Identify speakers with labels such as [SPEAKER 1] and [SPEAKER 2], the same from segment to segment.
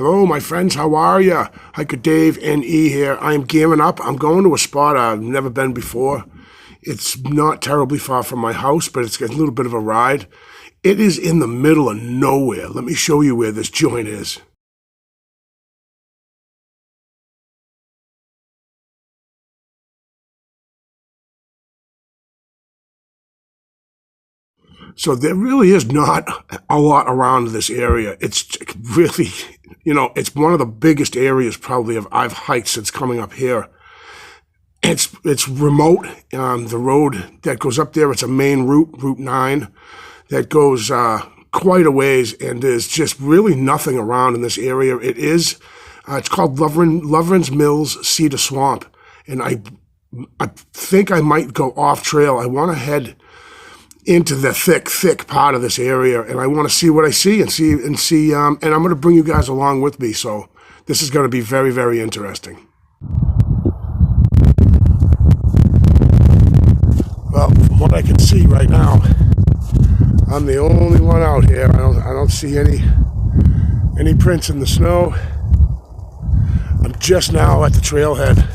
[SPEAKER 1] Hello, my friends. How are ya? Hiker Dave NE here. I am gearing up. I'm going to a spot I've never been before. It's not terribly far from my house, but it's a little bit of a ride. It is in the middle of nowhere. Let me show you where this joint is. So there really is not a lot around this area. It's really, it's one of the biggest areas probably I've hiked since coming up here. It's remote. The road that goes up there, it's a main route, Route 9, that goes quite a ways, and there's just really nothing around in this area. It's called Loverens Mills Cedar Swamp, and I think I might go off trail. I want to head into the thick part of this area, and I want to see what I see and I'm going to bring you guys along with me. So this is going to be very, very interesting. Well, from what I can see right now, I'm the only one out here. I don't see any prints in the snow. I'm just now at the trailhead.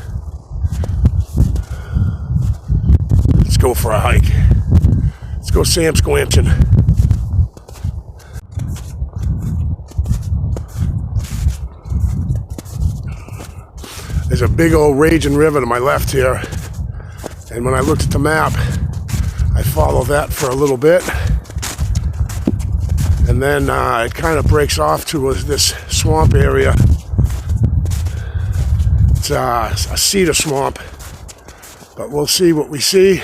[SPEAKER 1] Let's go for a hike. Let's go Sam Squamchin. There's a big old raging river to my left here. And when I looked at the map, I follow that for a little bit. And then it kind of breaks off to this swamp area. It's a cedar swamp, but we'll see what we see.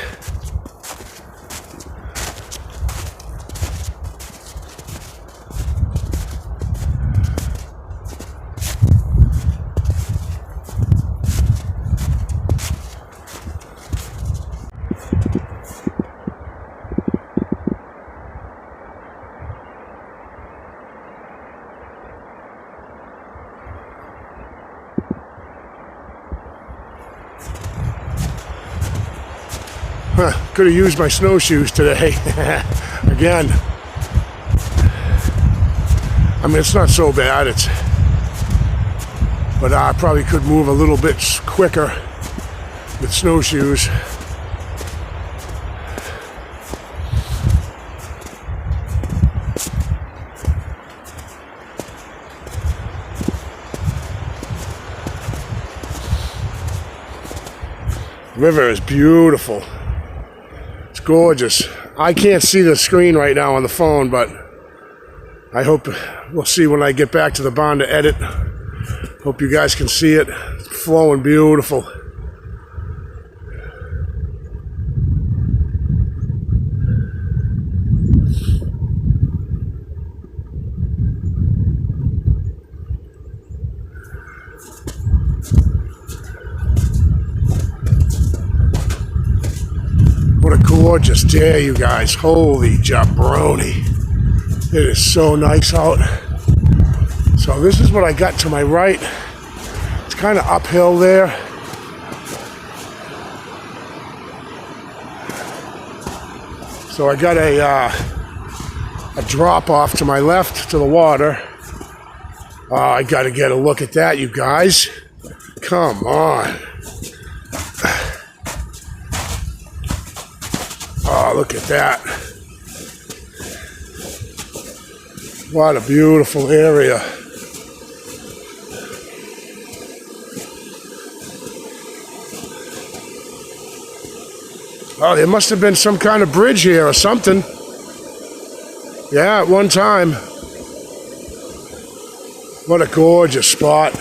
[SPEAKER 1] Could have used my snowshoes today. Again. I mean, it's not so bad. But I probably could move a little bit quicker with snowshoes. The river is beautiful. Gorgeous. I can't see the screen right now on the phone, but I hope we'll see when I get back to the barn to edit. Hope you guys can see it. It's flowing beautiful. What a gorgeous day, you guys. Holy jabroni. It is so nice out. So this is what I got to my right. It's kind of uphill there. So I got a drop off to my left to the water. I got to get a look at that, you guys. Come on. Oh, look at that. What a beautiful area. Oh, there must have been some kind of bridge here or something. Yeah, at one time. What a gorgeous spot.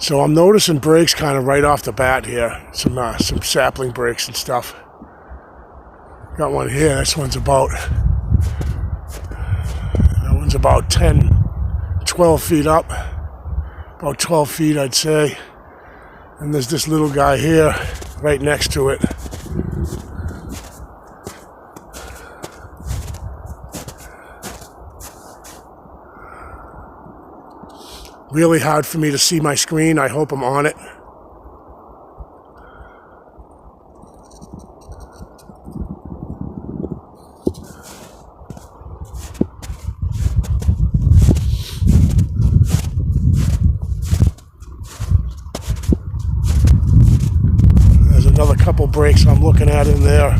[SPEAKER 1] So I'm noticing breaks kind of right off the bat here. Some sapling breaks and stuff. Got one here. This one's about 10, 12 feet up. About 12 feet, I'd say. And there's this little guy here right next to it. Really hard for me to see my screen. I hope I'm on it. There's another couple breaks I'm looking at in there.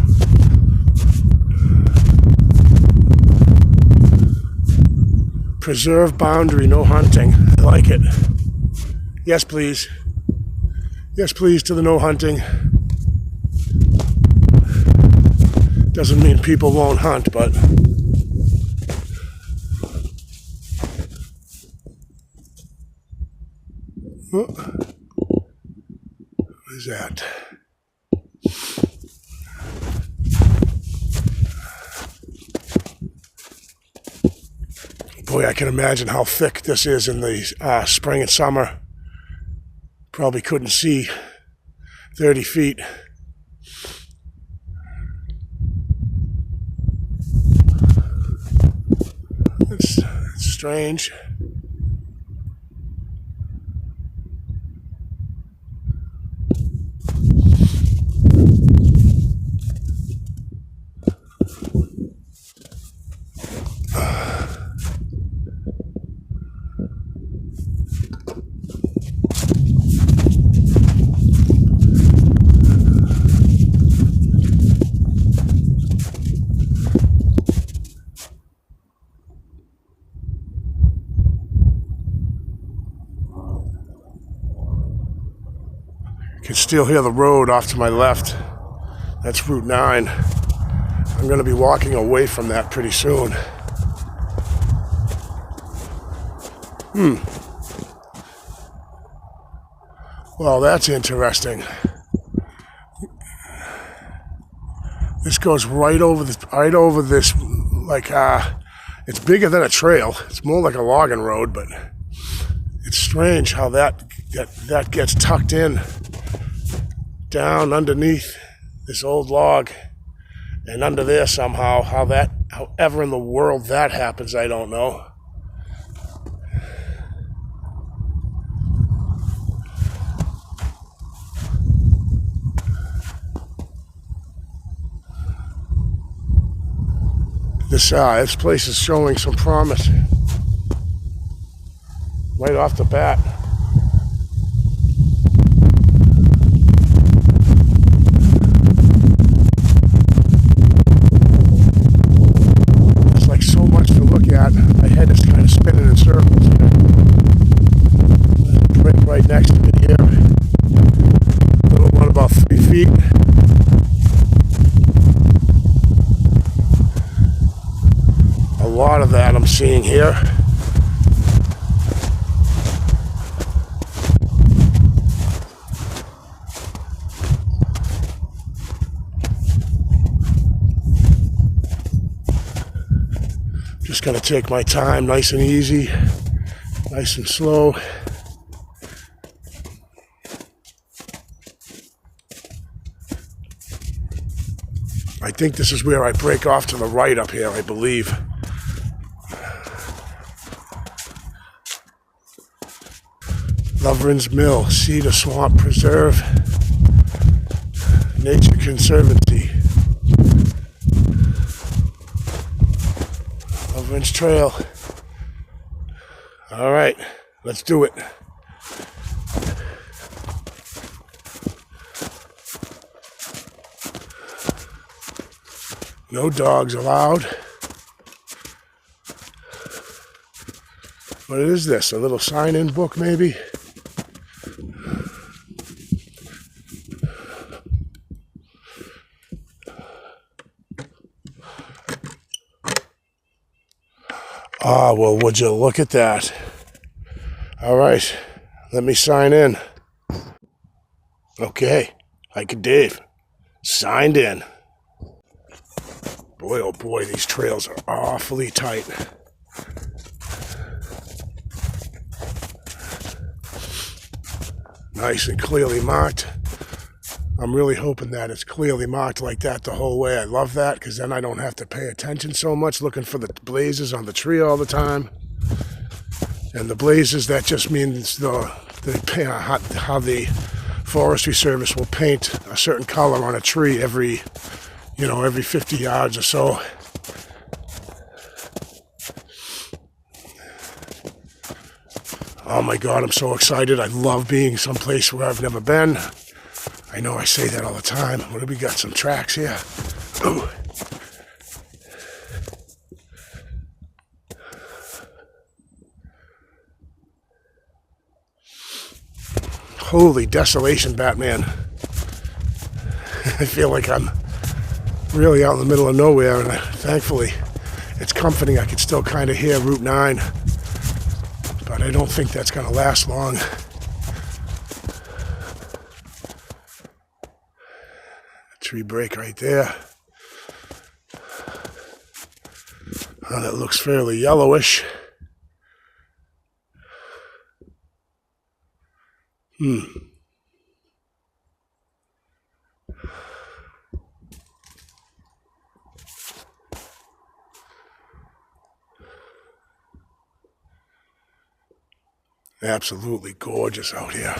[SPEAKER 1] Preserve boundary, no hunting. I like it. Yes, please. Yes, please to the no hunting. Doesn't mean people won't hunt, but what is that? Boy, I can imagine how thick this is in the spring and summer. Probably couldn't see 30 feet. It's strange. Can still hear the road off to my left. That's Route 9. I'm going to be walking away from that pretty soon. Well, that's interesting. This goes right over this, like, it's bigger than a trail. It's more like a logging road, but it's strange how that gets tucked in down underneath this old log and under there somehow. However in the world that happens, I don't know. This place is showing some promise right off the bat. There's like so much to look at. My head is kind of spinning in circles here. There's a drink right next to me here. Little one about 3 feet. A lot of that I'm seeing here. Just gonna take my time, nice and easy, nice and slow. I think this is where I break off to the right up here, I believe. Loverens Mill, Cedar Swamp Preserve, Nature Conservancy, Loverens Trail. All right, let's do it. No dogs allowed. What is this? A little sign-in book, maybe? Ah, well, would you look at that? All right, let me sign in. Okay, Hiker Dave, signed in. Boy, oh boy, these trails are awfully tight. Nice and clearly marked. I'm really hoping that it's clearly marked like that the whole way. I love that, because then I don't have to pay attention so much looking for the blazes on the tree all the time. And the blazes, that just means how the Forestry Service will paint a certain color on a tree every 50 yards or so. Oh my God, I'm so excited. I love being someplace where I've never been. I know I say that all the time. What do we got? Some tracks here. Ooh. Holy desolation, Batman. I feel like I'm really out in the middle of nowhere, and thankfully it's comforting. I can still kind of hear Route 9, but I don't think that's going to last long. Tree break right there. Oh, that looks fairly yellowish. Absolutely gorgeous out here.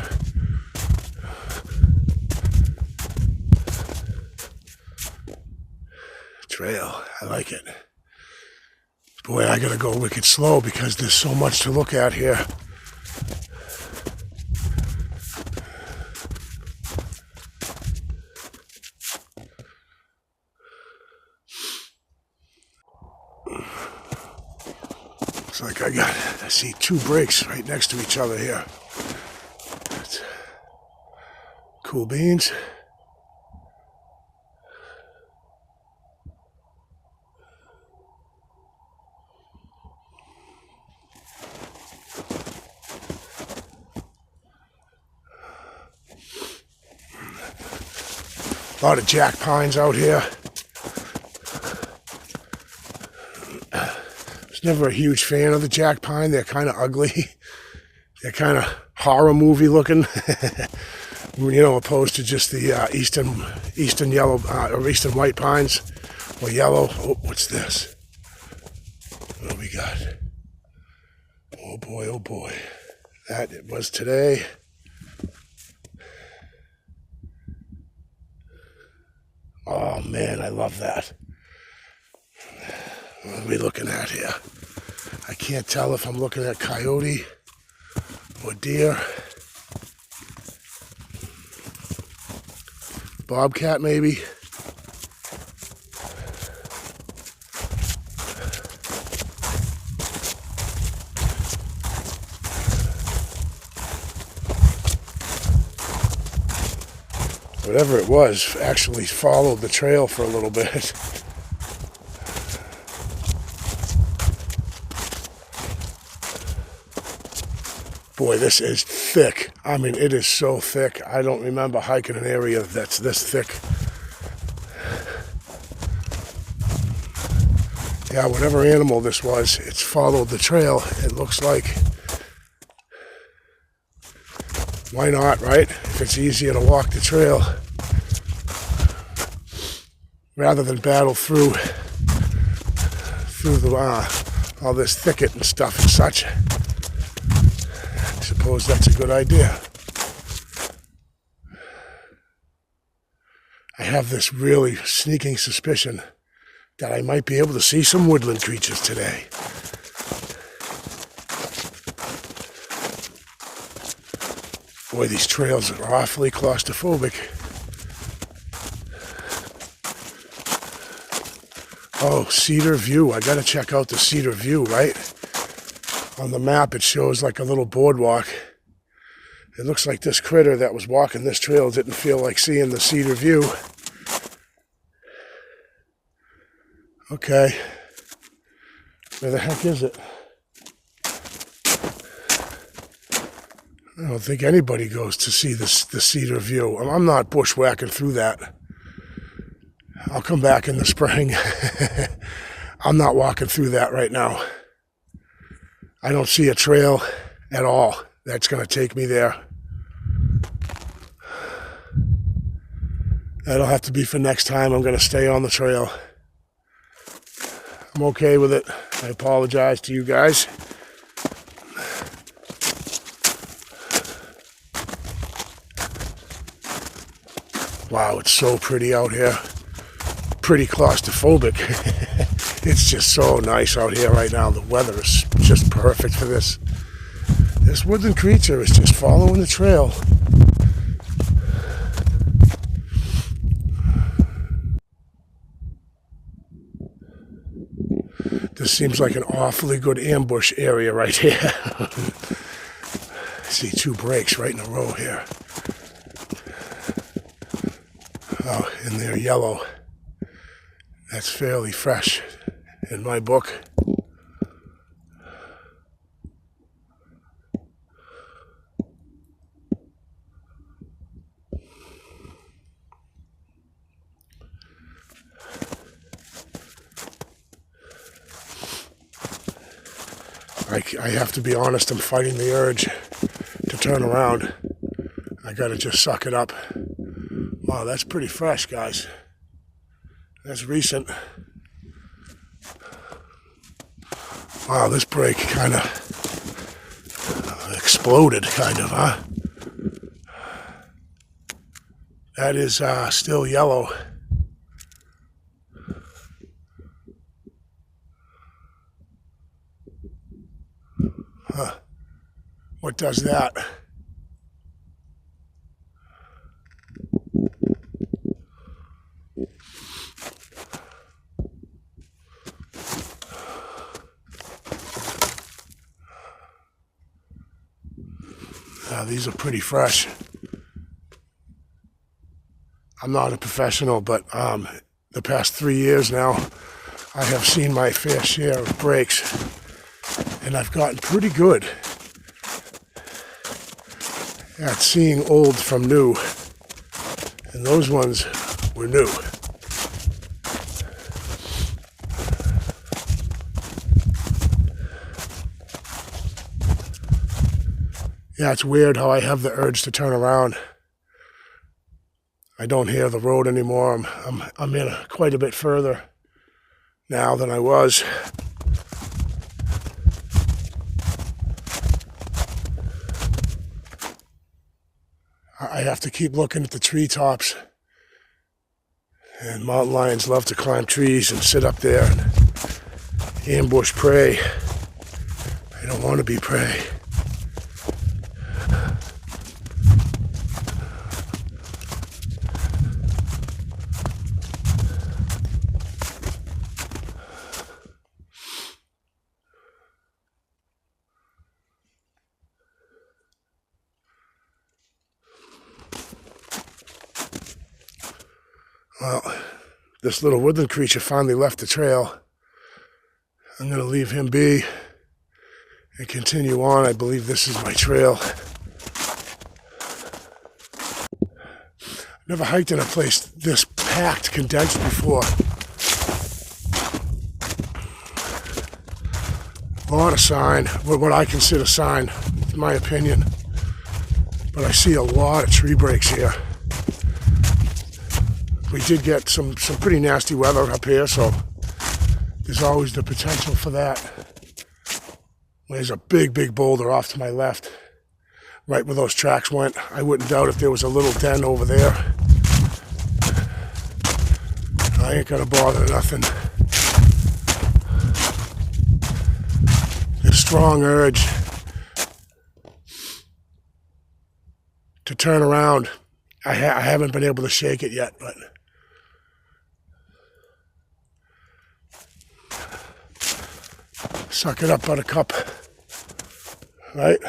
[SPEAKER 1] Trail, I like it. Boy, I gotta go wicked slow because there's so much to look at here. Looks like I see two breaks right next to each other here. That's cool beans. A lot of jack pines out here. I was never a huge fan of the jack pine. They're kind of ugly. They're kind of horror movie looking, opposed to just the eastern yellow or eastern white pines or yellow. Oh, what's this? What do we got? Oh boy, oh boy. That it was today. Oh man, I love that. What are we looking at here? I can't tell if I'm looking at coyote or deer. Bobcat maybe. Whatever it was actually followed the trail for a little bit. Boy, this is thick. I mean, it is so thick. I don't remember hiking an area that's this thick. Yeah, whatever animal this was, it's followed the trail, it looks like. Why not, right? If it's easier to walk the trail rather than battle through all this thicket and stuff and such. I suppose that's a good idea. I have this really sneaking suspicion that I might be able to see some woodland creatures today. Boy, these trails are awfully claustrophobic. Oh, Cedar View. I gotta check out the Cedar View, right? On the map, it shows like a little boardwalk. It looks like this critter that was walking this trail didn't feel like seeing the Cedar View. Okay. Where the heck is it? I don't think anybody goes to see the Cedar View. I'm not bushwhacking through that. I'll come back in the spring. I'm not walking through that right now. I don't see a trail at all that's going to take me there. That'll have to be for next time. I'm going to stay on the trail. I'm okay with it. I apologize to you guys. Wow, it's so pretty out here. Pretty claustrophobic. It's just so nice out here right now. The weather is just perfect for this. This woodland creature is just following the trail. This seems like an awfully good ambush area right here. I see 2 breaks right in a row here. Oh, and they're yellow. That's fairly fresh in my book. I have to be honest, I'm fighting the urge to turn around. I gotta just suck it up. Wow, that's pretty fresh, guys. That's recent. Wow, this break kind of exploded, kind of, huh? That is still yellow. Huh. What does that? These are pretty fresh. I'm not a professional, but the past 3 years now, I have seen my fair share of breaks, and I've gotten pretty good at seeing old from new, and those ones were new. Yeah, it's weird how I have the urge to turn around. I don't hear the road anymore. I'm in quite a bit further now than I was. I have to keep looking at the treetops. And mountain lions love to climb trees and sit up there and ambush prey. They don't want to be prey. Well, this little woodland creature finally left the trail. I'm going to leave him be and continue on. I believe this is my trail. Never hiked in a place this packed, condensed before. A lot of sign, what I consider sign, in my opinion. But I see a lot of tree breaks here. We did get some pretty nasty weather up here, so there's always the potential for that. There's a big boulder off to my left, right where those tracks went. I wouldn't doubt if there was a little den over there. I ain't gonna bother nothing. A strong urge to turn around. I haven't been able to shake it yet, but suck it up, buttercup. Right?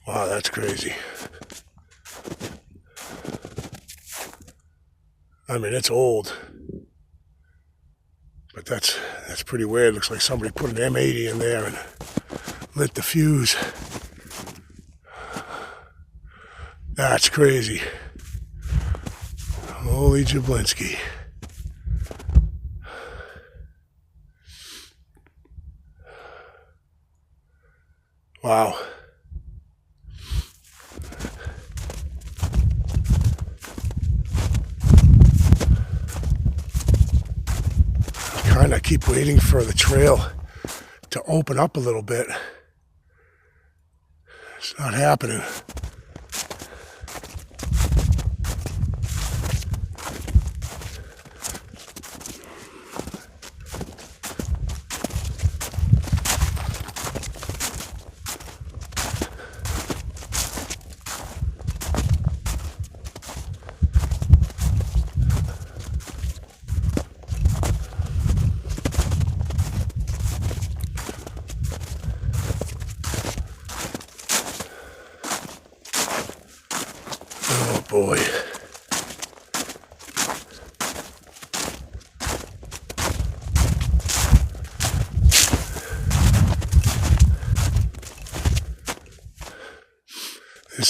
[SPEAKER 1] Wow, that's crazy. I mean, it's old, but that's pretty weird. Looks like somebody put an M80 in there and lit the fuse. That's crazy. Holy Jablinski. Wow. I kind of keep waiting for the trail to open up a little bit. It's not happening.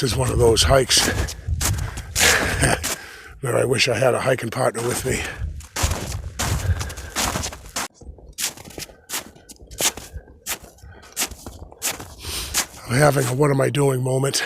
[SPEAKER 1] This is one of those hikes where I wish I had a hiking partner with me. I'm having a what am I doing moment.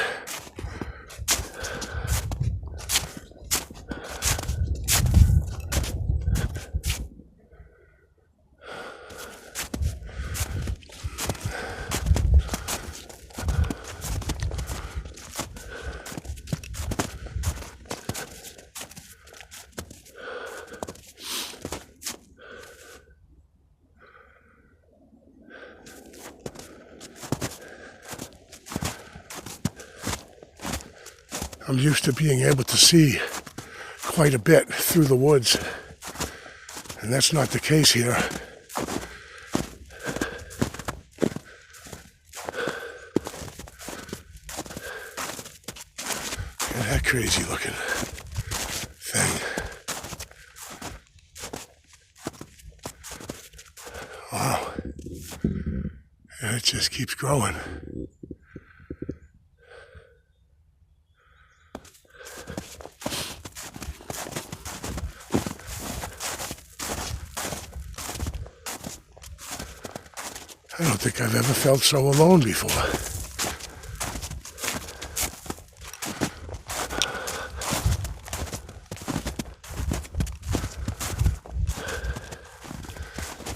[SPEAKER 1] I'm used to being able to see quite a bit through the woods, and that's not the case here. Look at that crazy looking thing. Wow. And it just keeps growing. I don't think I've ever felt so alone before.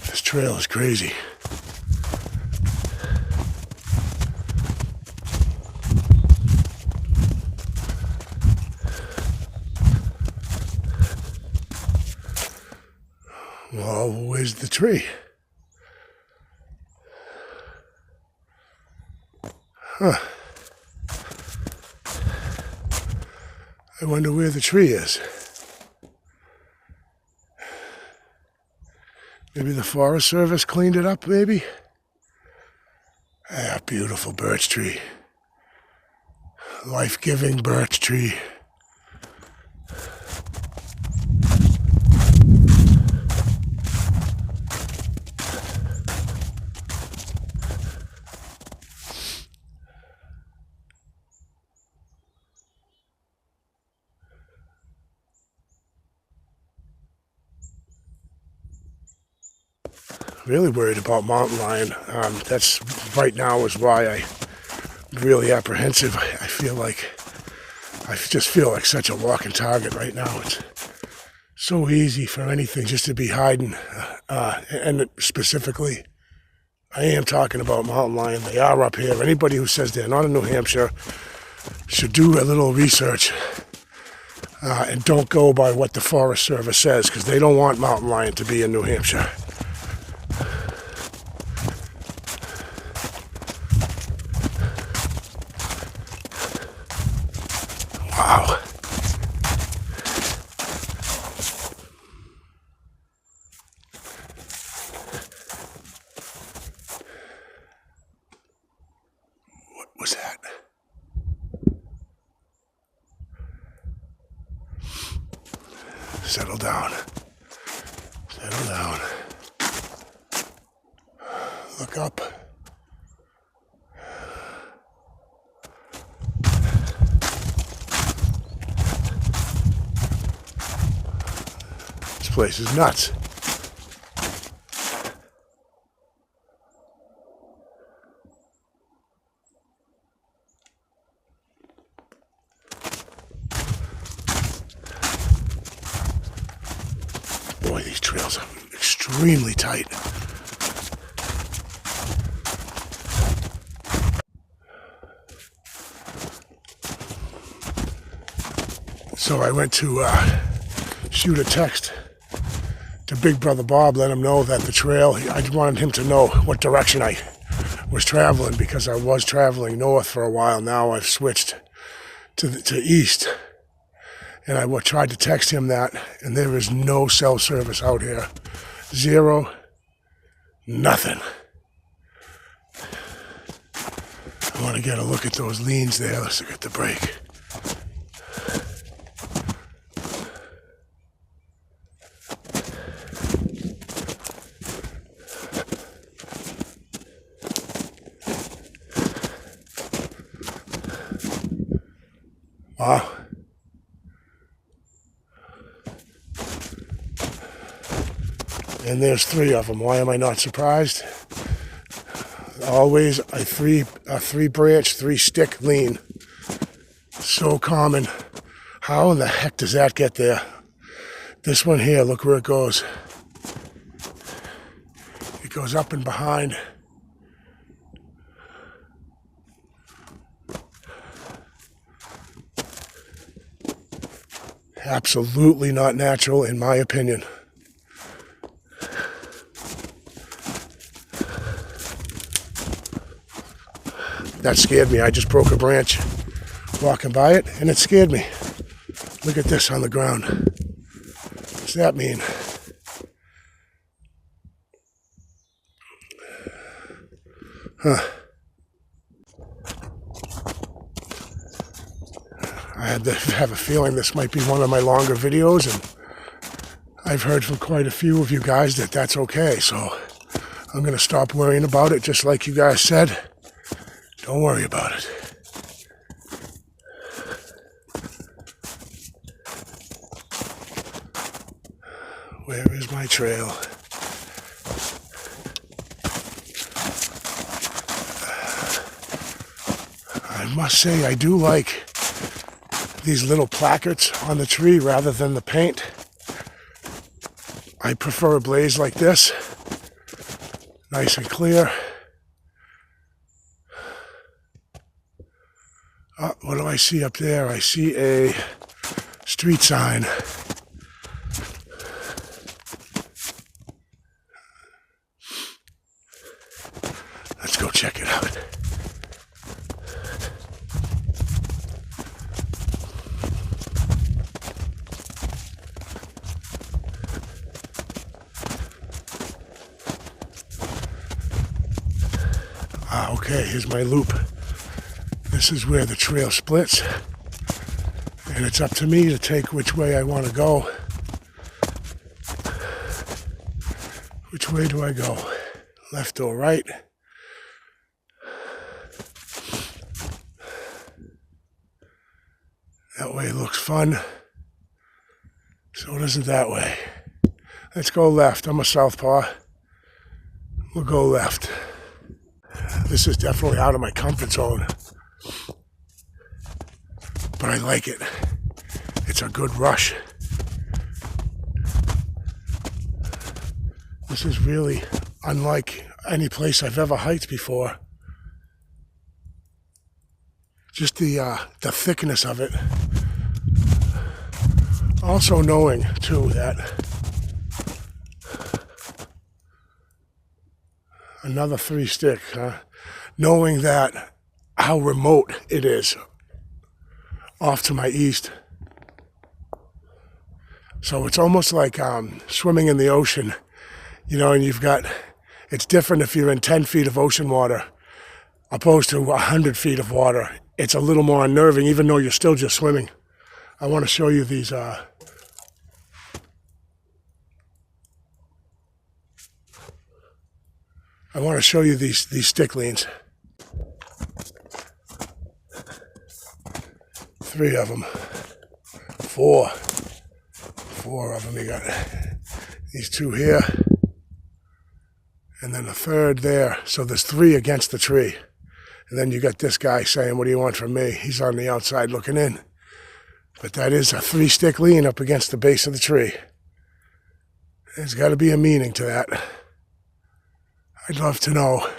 [SPEAKER 1] This trail is crazy. Well, where's the tree? Huh. I wonder where the tree is. Maybe the Forest Service cleaned it up, maybe? Ah, beautiful birch tree. Life-giving birch tree. Really worried about mountain lion. That's right now is why I'm really apprehensive. I just feel like such a walking target right now. It's so easy for anything just to be hiding. And specifically, I am talking about mountain lion. They are up here. Anybody who says they're not in New Hampshire should do a little research and don't go by what the Forest Service says, because they don't want mountain lion to be in New Hampshire. Wow. What was that? Settle down. Settle down. Look up. This place is nuts. Boy, these trails are extremely tight. So I went to shoot a text to Big Brother Bob, let him know that the trail, I wanted him to know what direction I was traveling, because I was traveling north for a while. Now I've switched to east. And I tried to text him that, and there is no cell service out here. Zero, nothing. I want to get a look at those leans there. Let's look at the break. Wow. And there's 3 of them. Why am I not surprised? Always a three branch, 3 stick lean. So common. How in the heck does that get there? This one here, look where it goes. It goes up and behind. Absolutely not natural, in my opinion. That scared me. I just broke a branch walking by it, and it scared me. Look at this on the ground. What's that mean? Huh. I have a feeling this might be one of my longer videos, and I've heard from quite a few of you guys that that's okay, so I'm going to stop worrying about it, just like you guys said. Don't worry about it. Where is my trail? I must say I do like these little placards on the tree rather than the paint. I prefer a blaze like this. Nice and clear. Oh, what do I see up there? I see a street sign. Let's go check it out. Okay, here's my loop. This is where the trail splits, and it's up to me to take which way I want to go. Which way do I go? Left or right? That way looks fun. So doesn't that way. Let's go left. I'm a southpaw. We'll go left. This is definitely out of my comfort zone. But I like it. It's a good rush. This is really unlike any place I've ever hiked before. Just the thickness of it. Also knowing, too, that another 3 stick, knowing that how remote it is off to my east. So it's almost like swimming in the ocean, you know, and it's different if you're in 10 feet of ocean water opposed to 100 feet of water. It's a little more unnerving, even though you're still just swimming. I want to show you these, I want to show you these stick leans. 3 of them. 4 of them. You got these 2 here, and then a 3rd there. So there's 3 against the tree. And then you got this guy saying, "What do you want from me?" He's on the outside looking in. But that is a 3 stick lean up against the base of the tree. There's got to be a meaning to that. I'd love to know.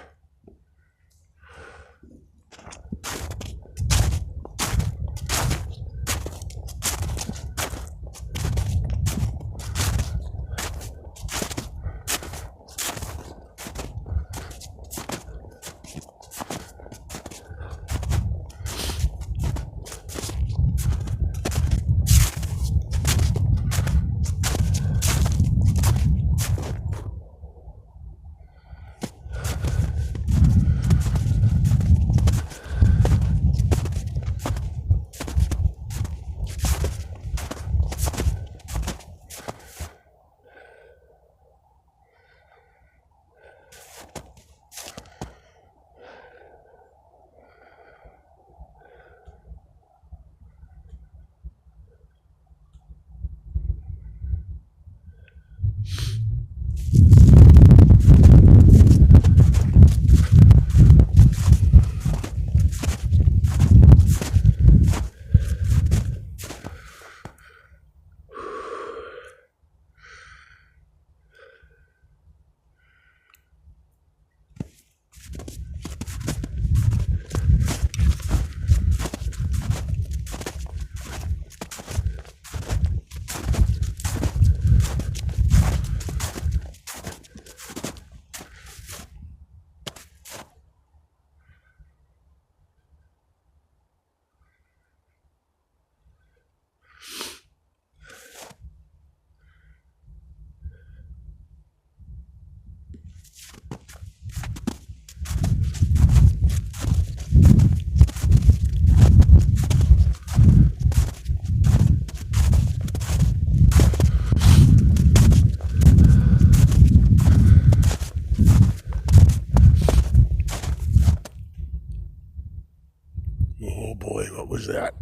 [SPEAKER 1] that?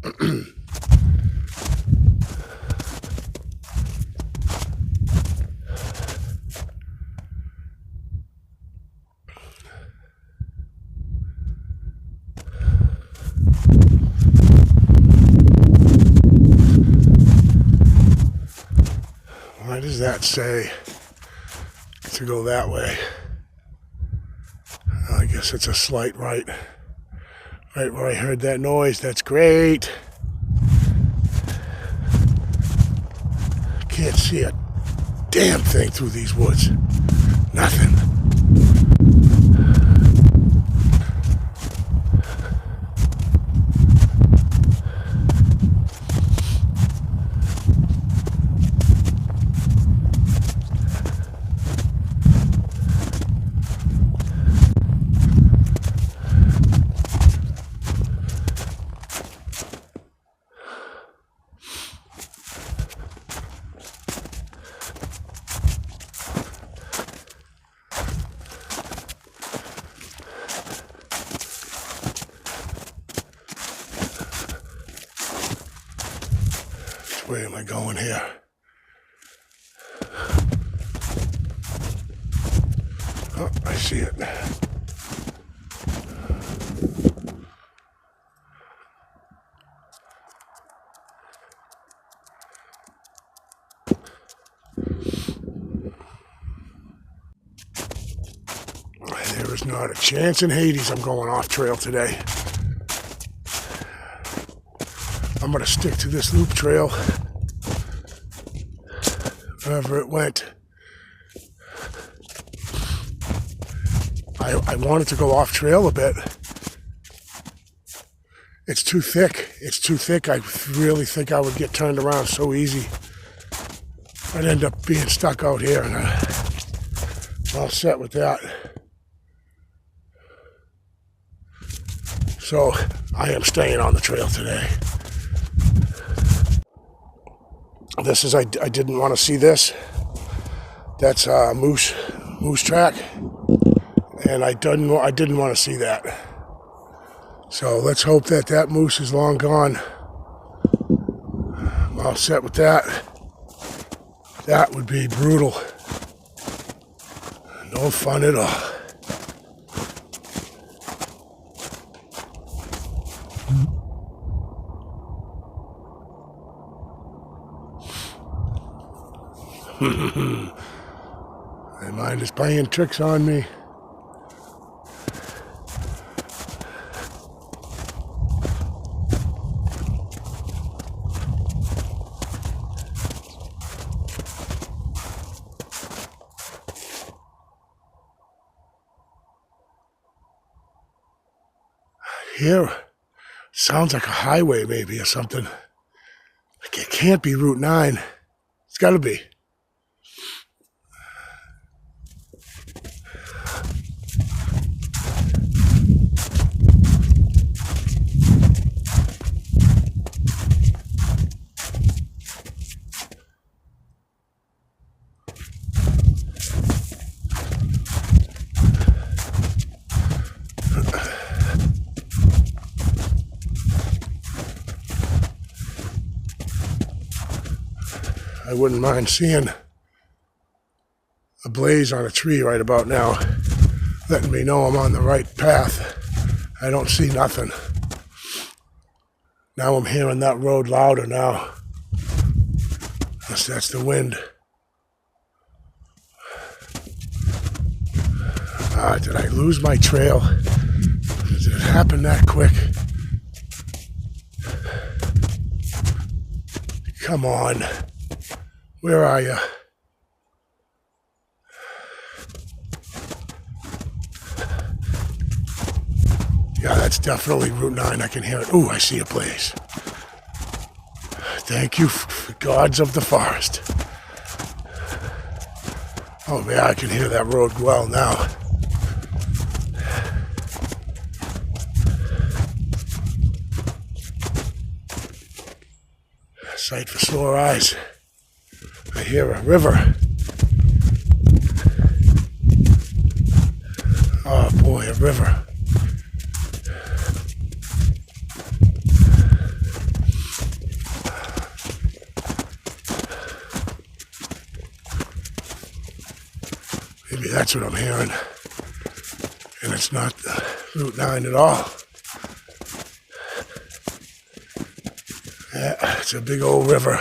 [SPEAKER 1] Why does that say to go that way? I guess it's a slight right. Right where I heard that noise. That's great. Can't see a damn thing through these woods. Nothing. Where am I going here? Oh, I see it. There is not a chance in Hades I'm going off trail today. I'm going to stick to this loop trail wherever it went. I wanted to go off trail a bit. It's too thick. It's too thick. I really think I would get turned around so easy. I'd end up being stuck out here, and I'm all set with that. So I am staying on the trail today. This is, I didn't want to see this. That's a moose track. And I didn't want to see that. So let's hope that moose is long gone. I'm all set with that. That would be brutal. No fun at all. My mind is playing tricks on me. Here, sounds like a highway maybe or something. It can't be Route 9. It's got to be. I wouldn't mind seeing a blaze on a tree right about now, letting me know I'm on the right path. I don't see nothing. Now I'm hearing that road louder now. Unless that's the wind. Did I lose my trail? Did it happen that quick? Come on. Where are you? Yeah, that's definitely Route 9. I can hear it. Ooh, I see a blaze. Thank you, gods of the forest. Oh, yeah, I can hear that road well now. Sight for sore eyes. I hear a river. Oh boy, a river. That's what I'm hearing. And it's not Route 9 at all. Yeah, it's a big old river.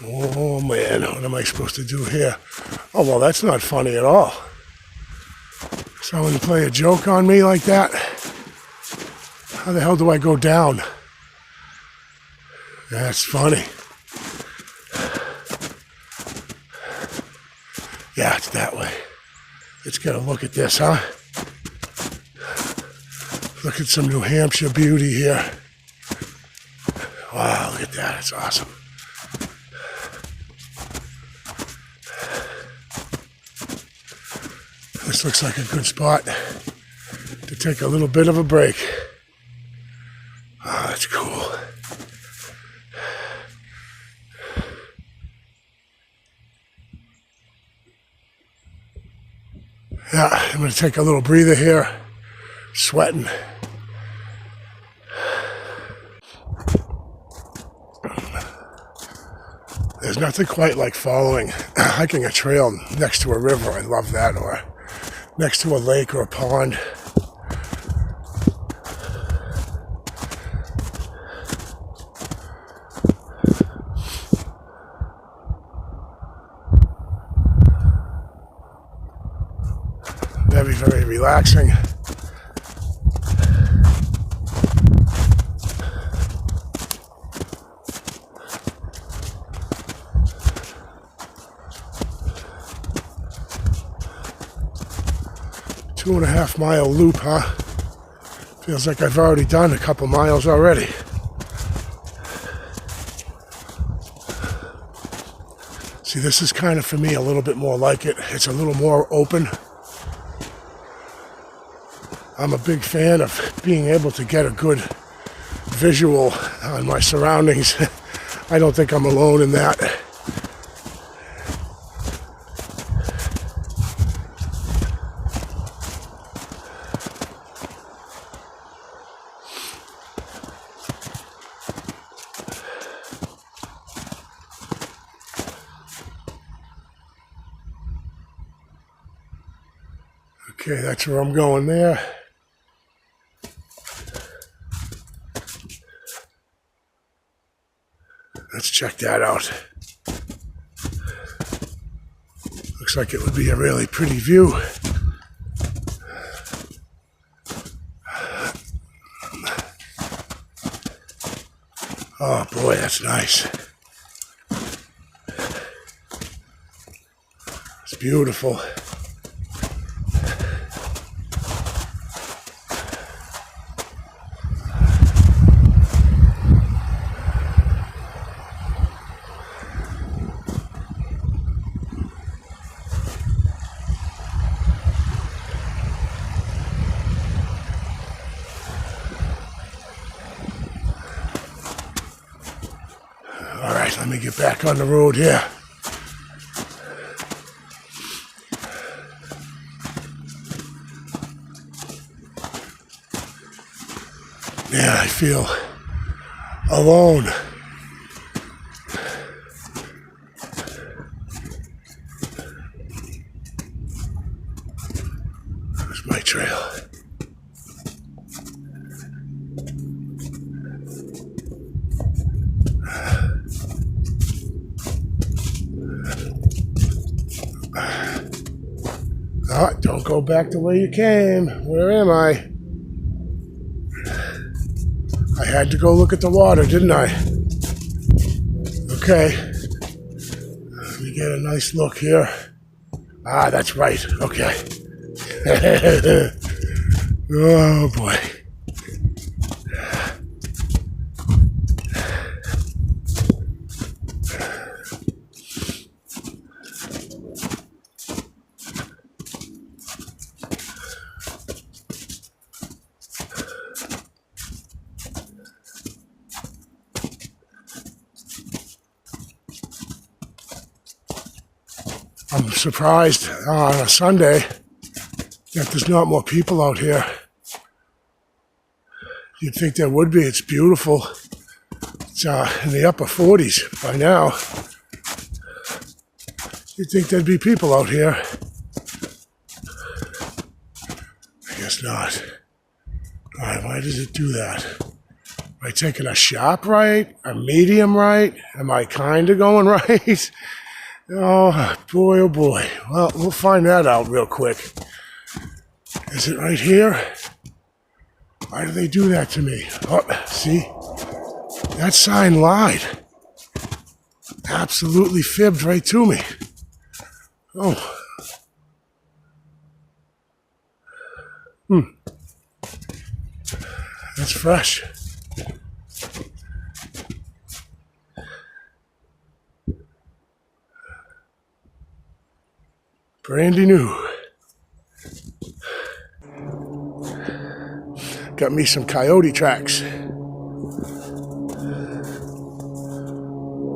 [SPEAKER 1] Oh man, what am I supposed to do here? Oh, well, that's not funny at all. Someone play a joke on me like that? How the hell do I go down? That's funny. Yeah, it's that way. Let's get a look at this, huh? Look at some New Hampshire beauty here. Wow, look at that. It's awesome. This looks like a good spot to take a little bit of a break. Oh, that's cool. Yeah, I'm going to take a little breather here. Sweating. There's nothing quite like hiking a trail next to a river. I love that. Or next to a lake or a pond. Very, very relaxing. Two-and-a-half mile loop, huh? Feels like I've already done a couple miles already. See, this is kind of, for me, a little bit more like it. It's a little more open. I'm a big fan of being able to get a good visual on my surroundings. I don't think I'm alone in that. Okay, that's where I'm going there. Let's check that out. Looks like it would be a really pretty view. Oh boy, that's nice. It's beautiful. All right, let me get back on the road here. Yeah, I feel alone. There's my trail. Oh, don't go back the way you came. Where am I? I had to go look at the water, didn't I? Okay. Let me get a nice look here. Ah, that's right. Okay. Oh, boy. I'm surprised on a Sunday that there's not more people out here. You'd think there would be. It's beautiful. It's in the upper 40s by now. You'd think there'd be people out here. I guess not. All right, why does it do that? Am I taking a sharp right? A medium right? Am I kind of going right? Oh, boy, oh, boy. Well, we'll find that out real quick. Is it right here? Why do they do that to me? Oh, see? That sign lied. Absolutely fibbed right to me. Oh. That's fresh. Brandy new. Got me some coyote tracks.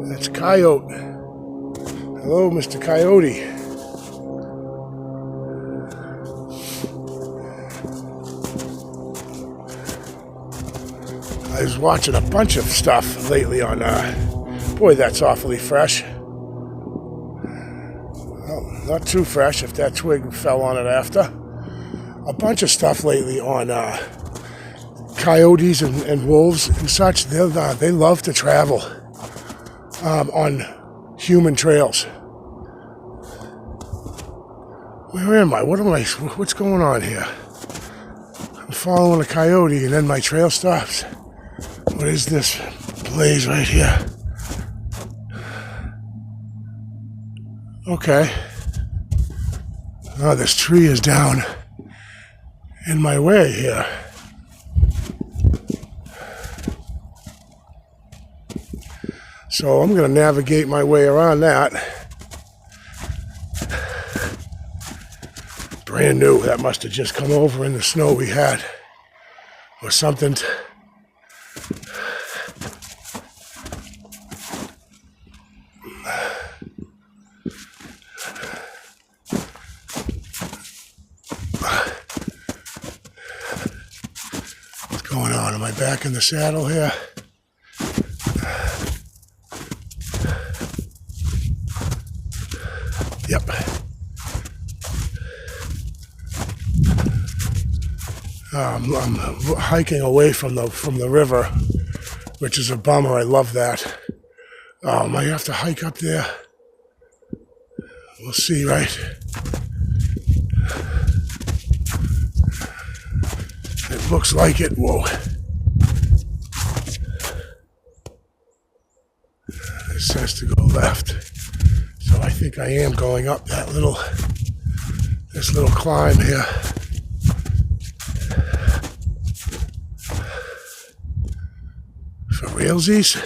[SPEAKER 1] That's Coyote. Hello, Mr. Coyote. I was watching a bunch of stuff lately on, boy, that's awfully fresh. Well, not too fresh if that twig fell on it after. A bunch of stuff lately on coyotes and wolves and such. They love to travel on human trails. Where am I? What's going on here? I'm following a coyote and then my trail stops. What is this blaze right here? Okay. Oh, this tree is down in my way here. So I'm going to navigate my way around that. Brand new. That must have just come over in the snow we had. Or something. What's going on? Am I back in the saddle here? Yep. I'm hiking away from the river, which is a bummer. I love that. I might have to hike up there. We'll see, right? It looks like it. Whoa. It says to go left. So I think I am going up this little climb here. For realsies?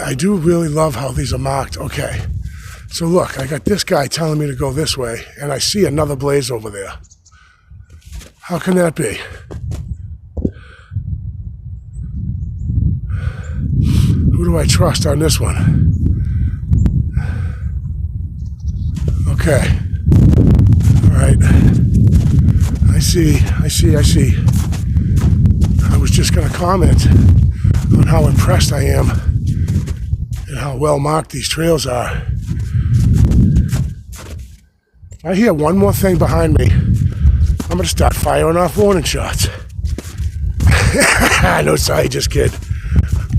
[SPEAKER 1] I do really love how these are marked. Okay. So look, I got this guy telling me to go this way, and I see another blaze over there. How can that be? Who do I trust on this one? Okay. All right. I see. I was just going to comment on how impressed I am and how well marked these trails are. I hear one more thing behind me. I'm going to start firing off warning shots. No, sorry, just kid.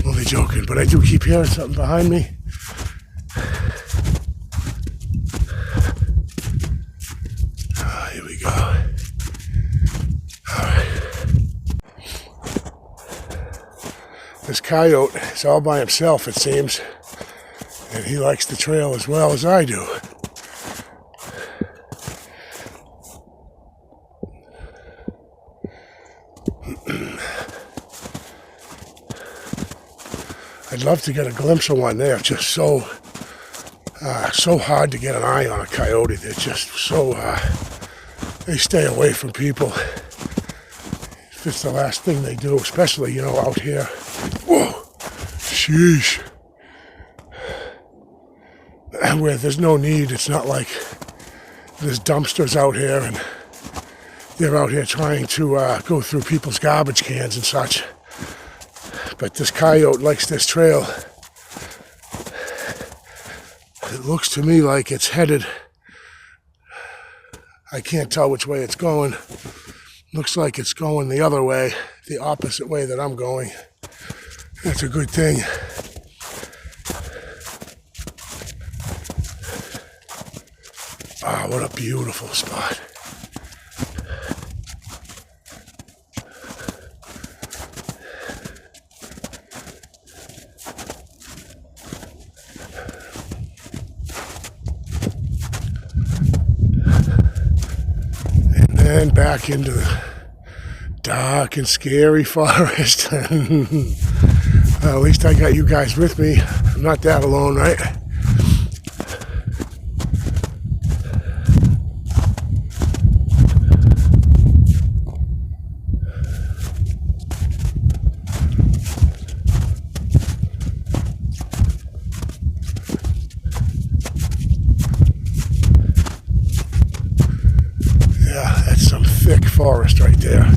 [SPEAKER 1] Only joking, but I do keep hearing something behind me. Oh, here we go. All right. This coyote is all by himself, it seems. And he likes the trail as well as I do. I'd love to get a glimpse of one. They are just so hard to get an eye on a coyote. They're just so, they stay away from people. If it's the last thing they do, especially, out here. Whoa, sheesh. And where there's no need, it's not like there's dumpsters out here and they're out here trying to go through people's garbage cans and such. But this coyote likes this trail. It looks to me like it's headed, I can't tell which way it's going. Looks like it's going the other way, the opposite way that I'm going. That's a good thing. Ah, what a beautiful spot. And then back into the dark and scary forest. Well, at least I got you guys with me. I'm not that alone, right? Yeah, that's some thick forest right there.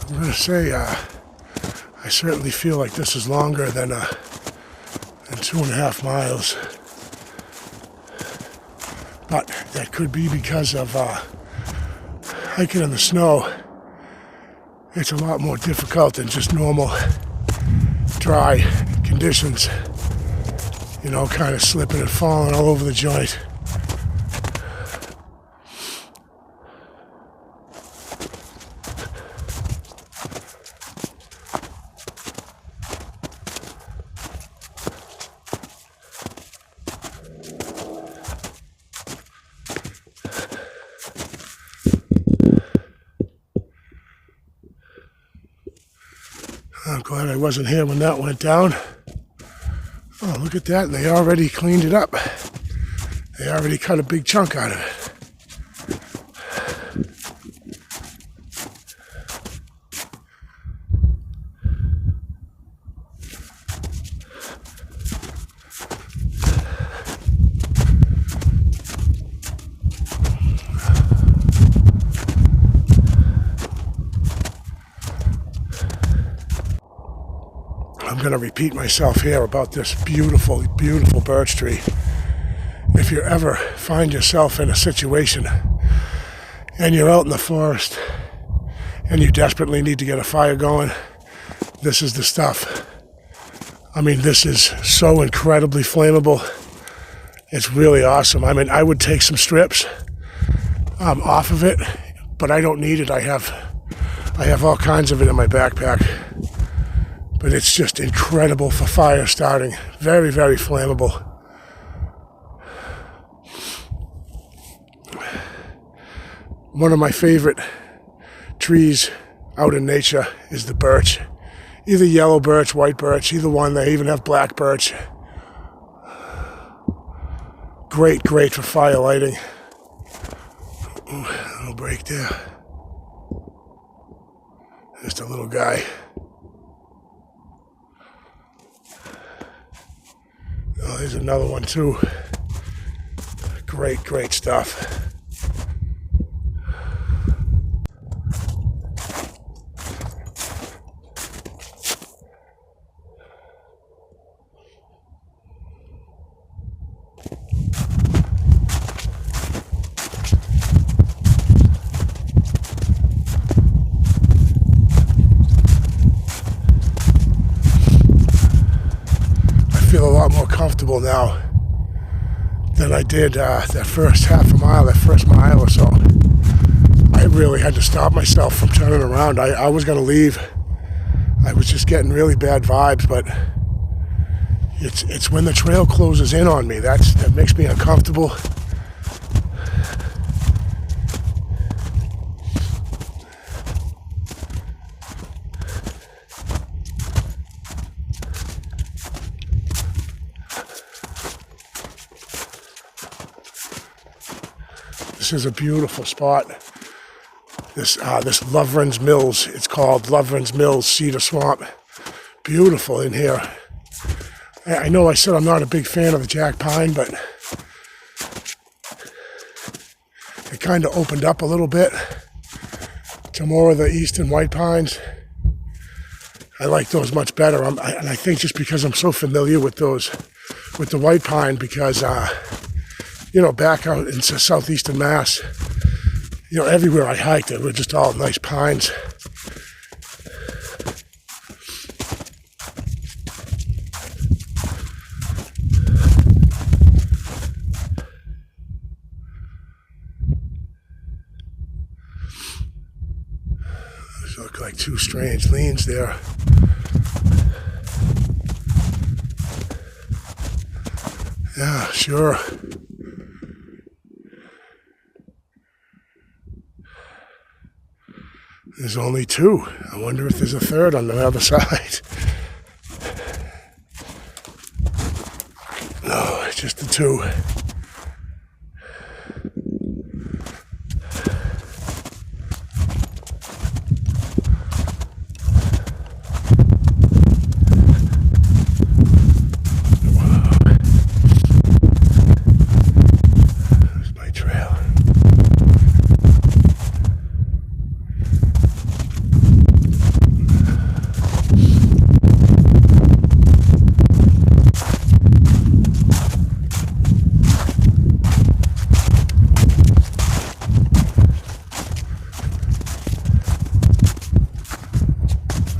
[SPEAKER 1] I'm going to say I certainly feel like this is longer than 2.5 miles. But that could be because of hiking in the snow. It's a lot more difficult than just normal dry conditions. You know, kind of slipping and falling all over the joint. I'm glad I wasn't here when that went down. Oh, look at that. They already cleaned it up. They already cut a big chunk out of it. I'm going to repeat myself here about this beautiful, beautiful birch tree. If you ever find yourself in a situation and you're out in the forest and you desperately need to get a fire going, this is the stuff. I mean, this is so incredibly flammable. It's really awesome. I mean, I would take some strips off of it, but I don't need it. I have all kinds of it in my backpack. But it's just incredible for fire starting. Very, very flammable. One of my favorite trees out in nature is the birch. Either yellow birch, white birch, either one. They even have black birch. Great, great for fire lighting. Ooh, a little break there. Just a little guy. Oh, there's another one too. Great, great stuff. I feel a lot more comfortable now than I did that first half a mile, that first mile or so. I really had to stop myself from turning around. I was going to leave. I was just getting really bad vibes, but it's when the trail closes in on me that makes me uncomfortable. This is a beautiful spot. This Loverens Mills, it's called Loverens Mills Cedar Swamp. Beautiful in here. I know I said I'm not a big fan of the jack pine, but it kind of opened up a little bit to more of the eastern white pines. I like those much better. And I think just because I'm so familiar with those, with the white pine, because back out into southeastern Mass, everywhere I hiked, they were just all nice pines. Those look like two strange leans there. Yeah, sure. There's only two. I wonder if there's a third on the other side. No, it's just the two.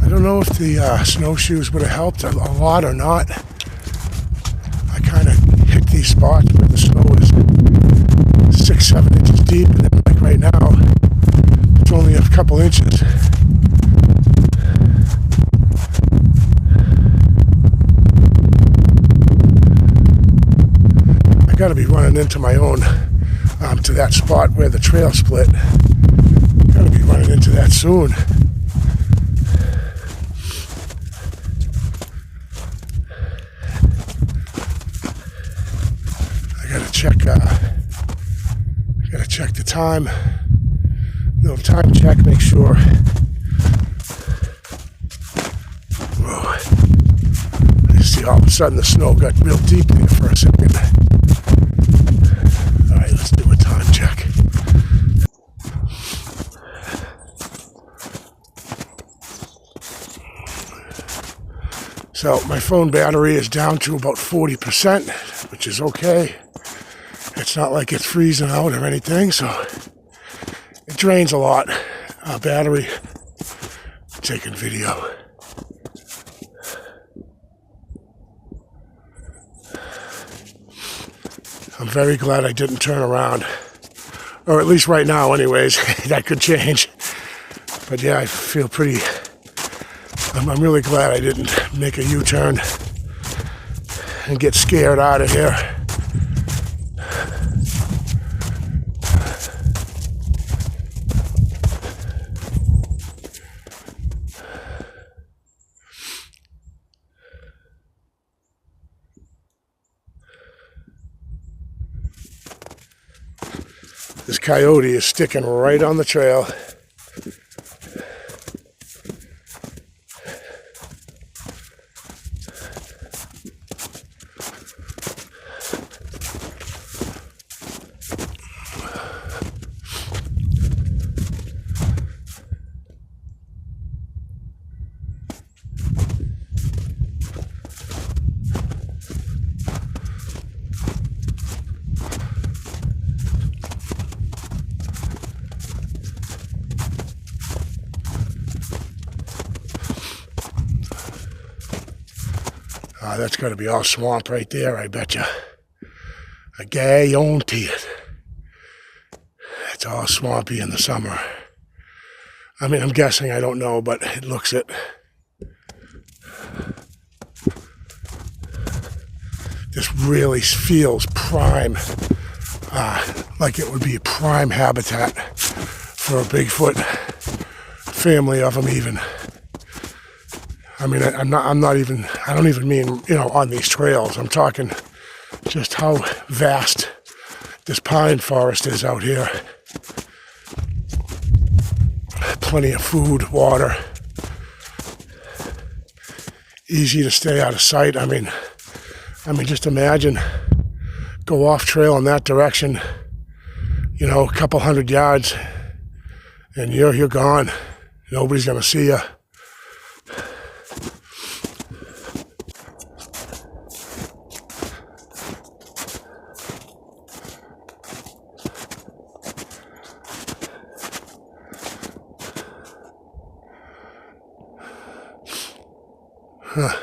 [SPEAKER 1] I don't know if the snowshoes would have helped a lot or not. I kind of hit these spots where the snow is 6-7 inches deep, and then like right now, it's only a couple inches. I gotta be running into my own, to that spot where the trail split. Gotta be running into that soon. I gotta check the time. No time check, make sure. Whoa. I see all of a sudden the snow got real deep there for a second. Alright, let's do a time check. So my phone battery is down to about 40%, which is okay. It's not like it's freezing out or anything, so it drains a lot. Battery, taking video. I'm very glad I didn't turn around, or at least right now anyways. That could change, but yeah, I feel pretty, I'm really glad I didn't make a U-turn and get scared out of here. This coyote is sticking right on the trail. That's got to be all swamp right there, I betcha. I guarantee it. It's all swampy in the summer. I mean, I'm guessing, I don't know, but it looks it. This really feels prime, like it would be a prime habitat for a Bigfoot, family of them even. I mean, I don't even mean, on these trails. I'm talking just how vast this pine forest is out here. Plenty of food, water. Easy to stay out of sight. I mean, just imagine, go off trail in that direction, a couple 100 yards, and you're gone. Nobody's gonna see you. Huh.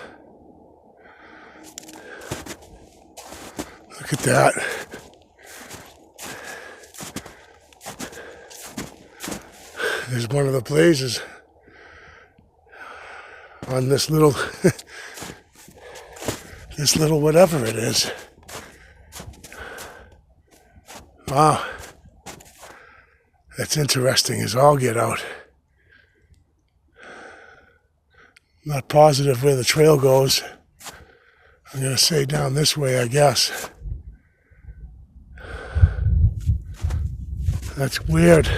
[SPEAKER 1] Look at that. There's one of the blazes on this little, this little whatever it is. Wow. That's interesting as all get out. Not positive where the trail goes. I'm going to say down this way, I guess. That's weird.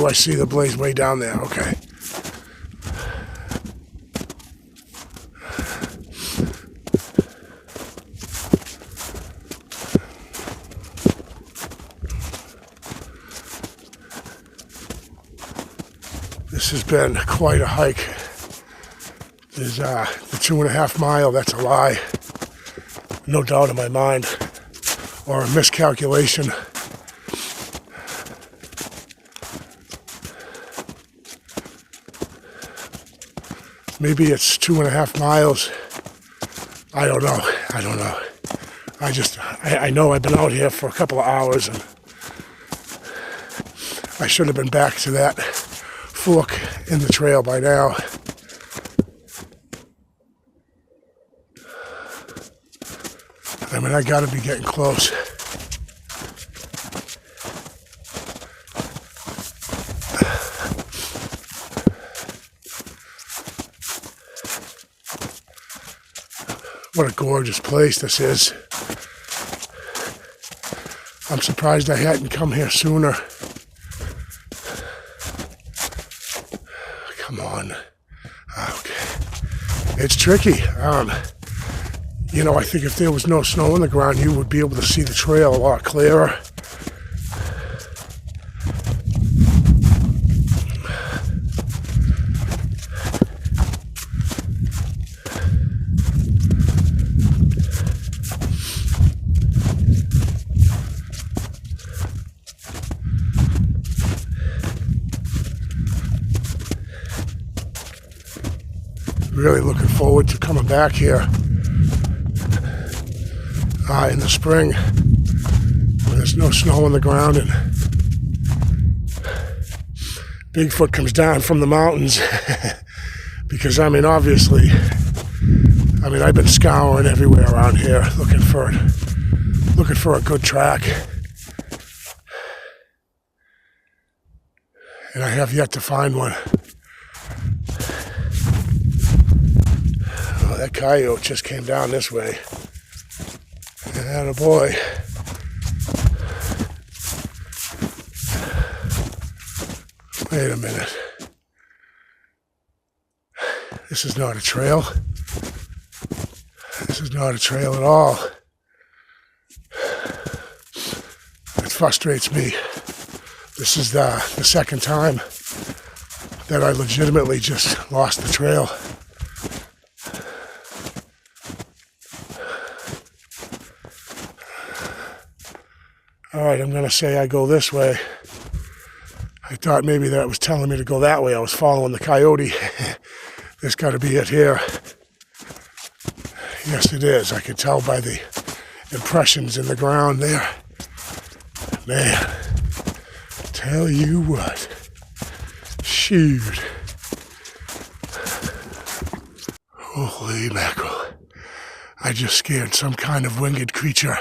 [SPEAKER 1] I see the blaze way down there, okay. This has been quite a hike. There's the 2.5 mile, that's a lie. No doubt in my mind. Or a miscalculation. Maybe it's 2.5 miles. I don't know. I know I've been out here for a couple of hours and I should have been back to that fork in the trail by now. I mean, I gotta be getting close. What a gorgeous place this is. I'm surprised I hadn't come here sooner. Come on. Okay. It's tricky. I think if there was no snow on the ground, you would be able to see the trail a lot clearer. Really looking forward to coming back here in the spring when there's no snow on the ground and Bigfoot comes down from the mountains. Because obviously, I've been scouring everywhere around here looking for a good track, and I have yet to find one. That coyote just came down this way. And boy. Wait a minute. This is not a trail. This is not a trail at all. It frustrates me. This is the second time that I legitimately just lost the trail. All right, I'm going to say I go this way. I thought maybe that was telling me to go that way. I was following the coyote. There's got to be it here. Yes, it is. I can tell by the impressions in the ground there. Man, tell you what. Shoot. Holy mackerel. I just scared some kind of winged creature.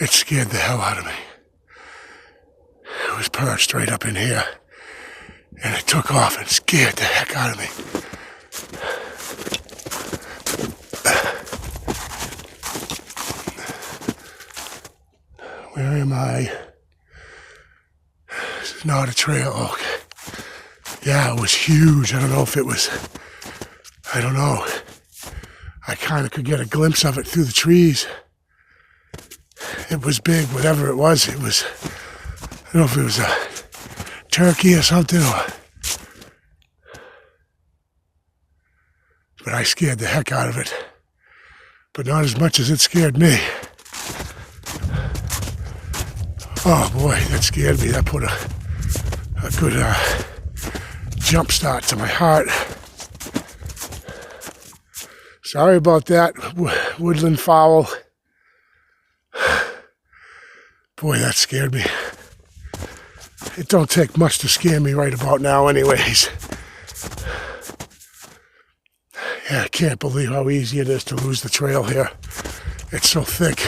[SPEAKER 1] It scared the hell out of me. It was perched right up in here. And it took off and scared the heck out of me. Where am I? This is not a trail. Okay. Yeah, it was huge. I don't know if it was... I don't know. I kind of could get a glimpse of it through the trees. It was big, whatever it was. It was... I don't know if it was a turkey or something, but I scared the heck out of it. But not as much as it scared me. Oh boy, that scared me. That put a good jump start to my heart. Sorry about that, woodland fowl. Boy, that scared me. It don't take much to scare me right about now anyways. Yeah, I can't believe how easy it is to lose the trail here. It's so thick.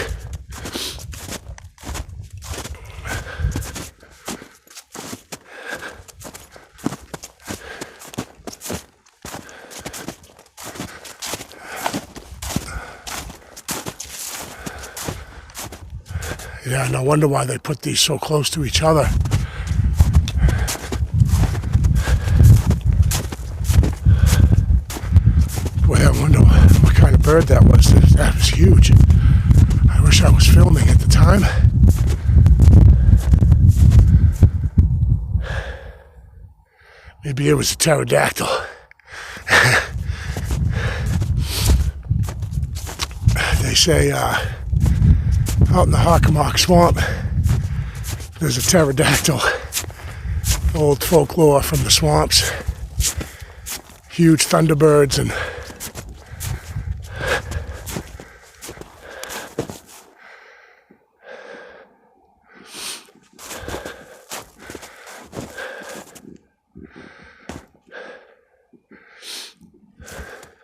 [SPEAKER 1] Yeah, no wonder why they put these so close to each other. Boy, I wonder what kind of bird that was. That was huge. I wish I was filming at the time. Maybe it was a pterodactyl. They say out in the Hockomock Swamp, there's a pterodactyl. Old folklore from the swamps. Huge thunderbirds and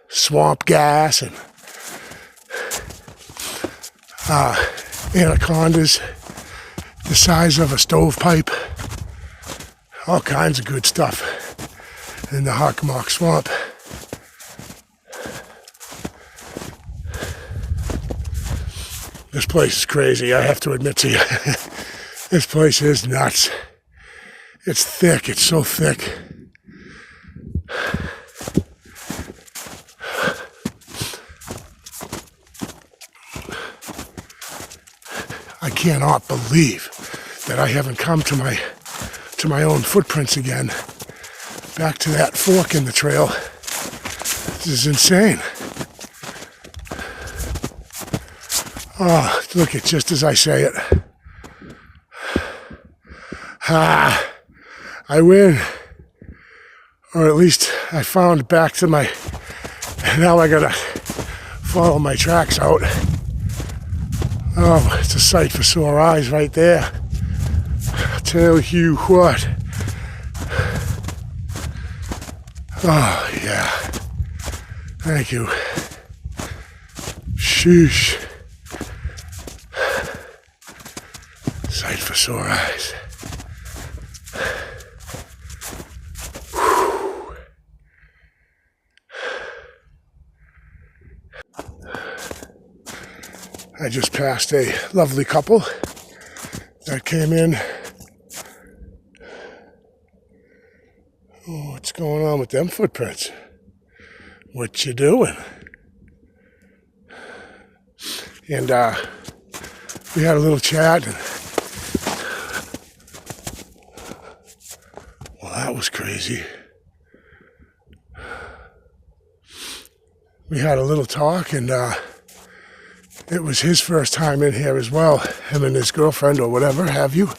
[SPEAKER 1] swamp gas and anacondas the size of a stovepipe. All kinds of good stuff in the Hockomock Swamp. This place is crazy, I have to admit to you. This place is nuts. It's thick, it's so thick. I cannot believe that I haven't come to my own footprints again. Back to that fork in the trail. This is insane. Oh, look, it's just as I say it. I win. Or at least I found back to my... Now I gotta follow my tracks out. Oh, it's a sight for sore eyes right there. I'll tell you what. Oh, yeah. Thank you. Sheesh. Sight for sore eyes. Whew. I just passed a lovely couple that came in. Oh, what's going on with them footprints? What you doing? And we had a little chat. And, well, that was crazy. We had a little talk, and It was his first time in here as well, him and his girlfriend or whatever have you.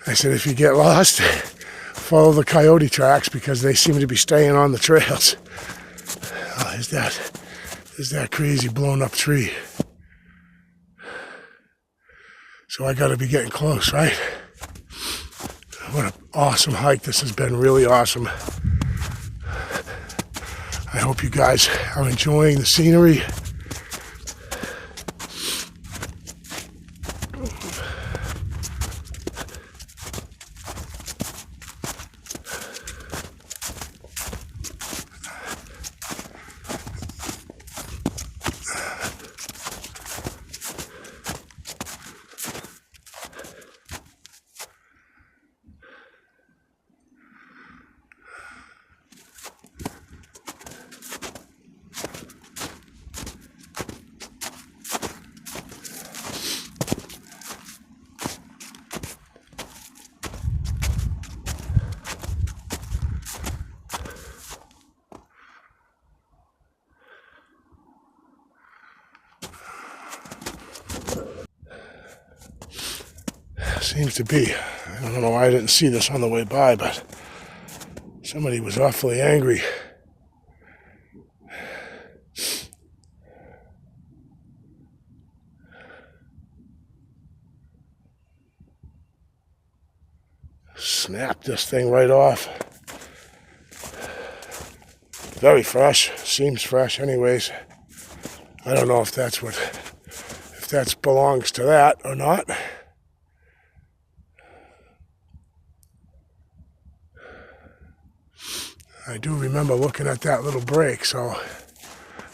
[SPEAKER 1] I said, if you get lost, follow the coyote tracks because they seem to be staying on the trails. Oh, there's that crazy blown up tree. So I gotta be getting close, right? What an awesome hike. This has been really awesome. I hope you guys are enjoying the scenery. Seems to be. I don't know why I didn't see this on the way by, but somebody was awfully angry. Snapped this thing right off. Very fresh. Seems fresh anyways. I don't know if that belongs to that or not. I do remember looking at that little break, so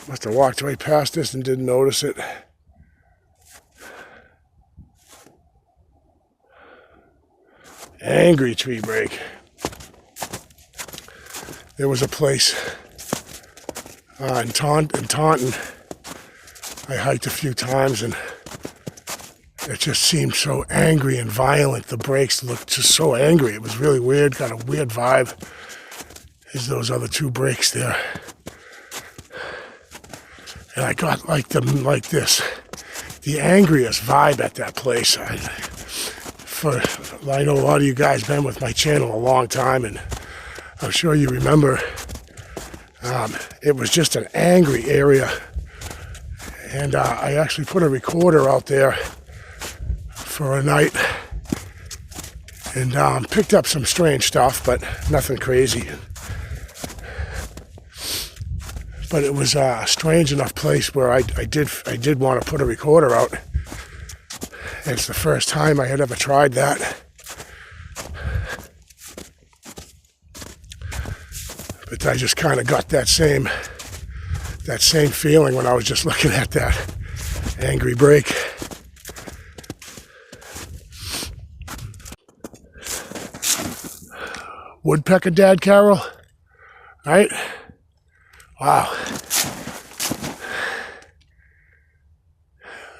[SPEAKER 1] must have walked right past this and didn't notice it. Angry tree break. There was a place in Taunton I hiked a few times, and it just seemed so angry and violent. The breaks looked just so angry. It was really weird, got a weird vibe. There's those other two breaks there. And I got like this, the angriest vibe at that place. I know a lot of you guys been with my channel a long time, and I'm sure you remember it was just an angry area. And I actually put a recorder out there for a night and picked up some strange stuff, but nothing crazy. But it was a strange enough place where I did want to put a recorder out. And it's the first time I had ever tried that. But I just kind of got that same feeling when I was just looking at that angry break. Woodpecker Dad Carol, right? Wow.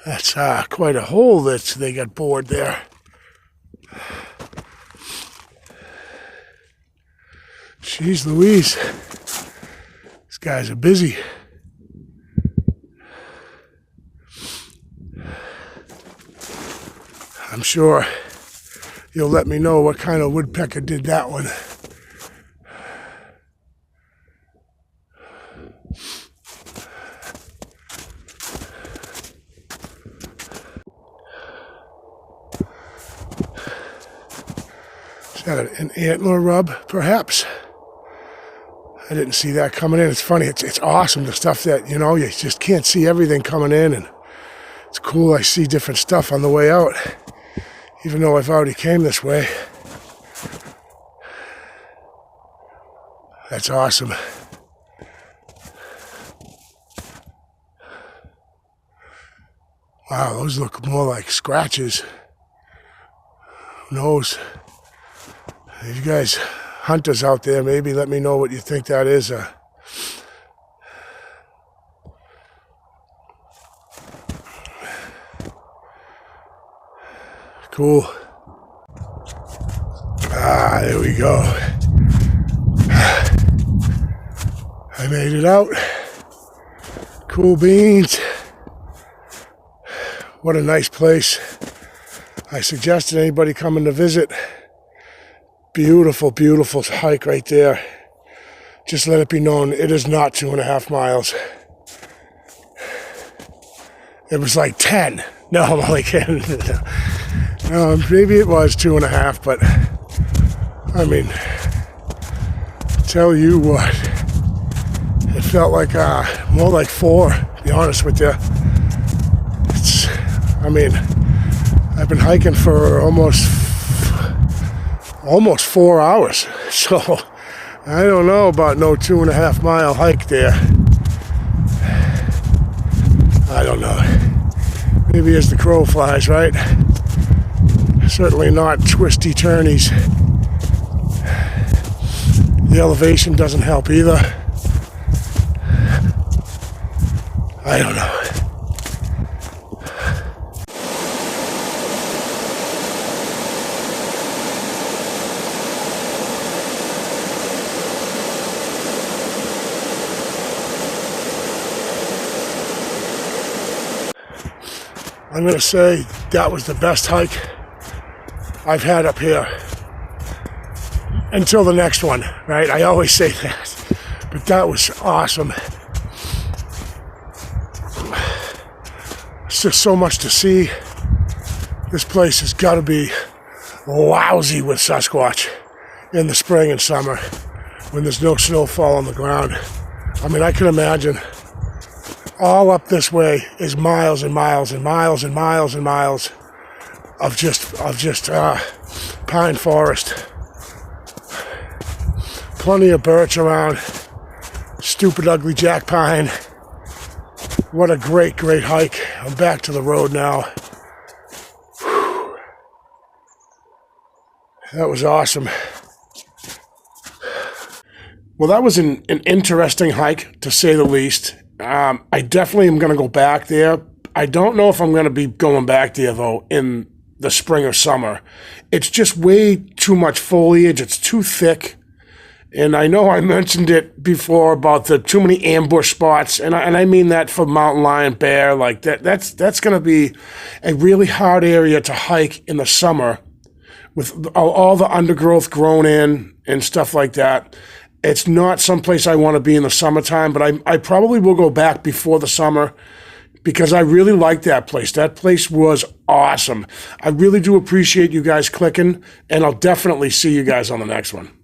[SPEAKER 1] That's quite a hole that they got bored there. Jeez Louise. These guys are busy. I'm sure you'll let me know what kind of woodpecker did that one. Is that an antler rub, perhaps? I didn't see that coming in. It's funny. It's awesome, the stuff that, you just can't see everything coming in, and it's cool. I see different stuff on the way out, even though I've already came this way. That's awesome. Wow, those look more like scratches. Who knows? If you guys hunters out there, maybe let me know what you think that is. Cool. There we go. I made it out. Cool beans. What a nice place. I suggested anybody coming to visit. Beautiful, beautiful hike right there. Just let it be known, it is not 2.5 miles. It was like 10. No, I'm only kidding. No, maybe it was 2.5, but I mean, tell you what, it felt like more like 4, to be honest with you. I've been hiking for almost 4 hours, so I don't know about no 2.5 mile hike there. I don't know. Maybe as the crow flies, right? Certainly not twisty turnies. The elevation doesn't help either. I don't know. I'm going to say that was the best hike I've had up here. Until the next one, right? I always say that. But that was awesome. It's just so much to see. This place has got to be lousy with Sasquatch in the spring and summer when there's no snowfall on the ground. I mean, I can imagine all up this way is miles and miles and miles and miles and miles of just pine forest. Plenty of birch around. Stupid ugly jack pine. What a great, great hike. I'm back to the road now. Whew. That was awesome. Well, that was an interesting hike, to say the least. I definitely am going to go back there. I don't know if I'm going to be going back there, though, in the spring or summer. It's just way too much foliage. It's too thick. And I know I mentioned it before about the too many ambush spots, and I mean that for mountain lion, bear, like that. That's going to be a really hard area to hike in the summer with all the undergrowth grown in and stuff like that. It's not someplace I want to be in the summertime, but I probably will go back before the summer because I really like that place. That place was awesome. I really do appreciate you guys clicking, and I'll definitely see you guys on the next one.